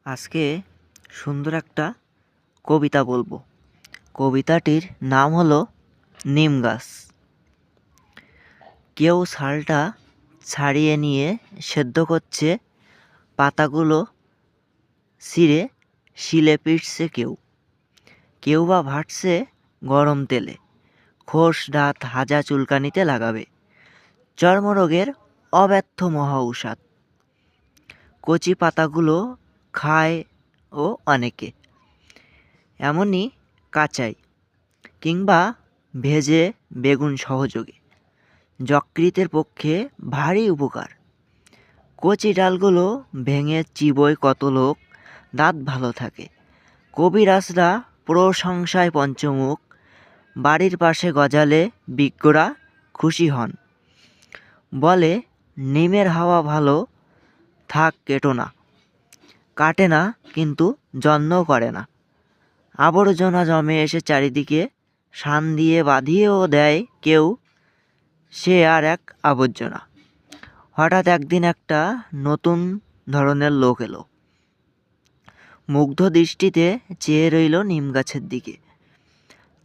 আজকে সুন্দর একটা কবিতা বলবো। কবিতাটির নাম হলো নিম গাছ। কেউ ছালটা ছাড়িয়ে নিয়ে সেদ্ধ করছে, পাতাগুলো ছিঁড়ে শিলে পিটছে কেউ। কেউ বা ভাটছে গরম তেলে, খোস রাত হাজা চুলকানিতে লাগাবে। চর্মরোগের অব্যর্থ মহা ঔষধ। কচি পাতাগুলো খায় ও অনেকে, এমনই কাঁচাই কিংবা ভেজে বেগুন সহযোগে। যকৃতের পক্ষে ভারী উপকার। কচি ডালগুলো ভেঙে চিবোয় কত লোক, দাঁত ভালো থাকে। কবিরাজরা প্রশংসায় পঞ্চমুখ, বাড়ির পাশে গজালে বিজ্ঞরা খুশি হন। বলে নিমের হাওয়া ভালো, থাক কেটো না। কাটে না কিন্তু যত্নও করে না। আবর্জনা জমে এসে চারিদিকে, শান দিয়ে বাঁধিয়েও দেয় কেউ, সে আর এক আবর্জনা। হঠাৎ একদিন একটা নতুন ধরনের লোক এলো। মুগ্ধ দৃষ্টিতে চেয়ে রইল নিম গাছের দিকে।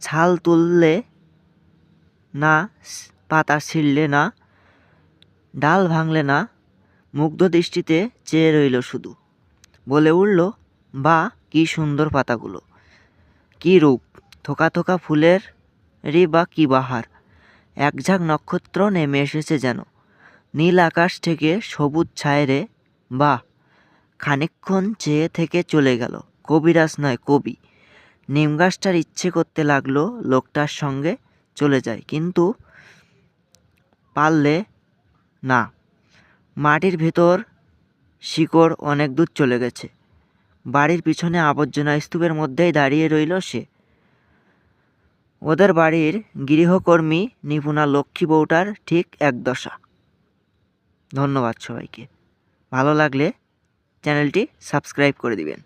ছাল তুললে না, পাতা ছিঁড়লে না, ডাল ভাঙলে না, মুগ্ধ দৃষ্টিতে চেয়ে রইল শুধু। বলে উঠল, বা কি সুন্দর পাতাগুলো, কি রূপ, থোকা থোকা ফুলের বা কি বাহার। এক ঝাঁক নক্ষত্র নেমে এসেছে যেন নীল আকাশ থেকে সবুজ ছায়রে। বাহ! খানিকক্ষণ চেয়ে থেকে চলে গেল। কবিরাজ নয়, কবি। নিম গাছটার ইচ্ছে করতে লাগলো লোকটার সঙ্গে চলে যায়, কিন্তু পারলে না। মাটির ভেতর শিকড় অনেক দূর চলে গেছে। বাড়ির পিছনে আবর্জনা স্তূপের মধ্যেই দাঁড়িয়ে রইল সে। ওদের বাড়ির গৃহকর্মী নিপুণা লক্ষ্মী বউটার ঠিক এক দশা। ধন্যবাদ সবাইকে। ভালো লাগলে চ্যানেলটি সাবস্ক্রাইব করে দিবেন।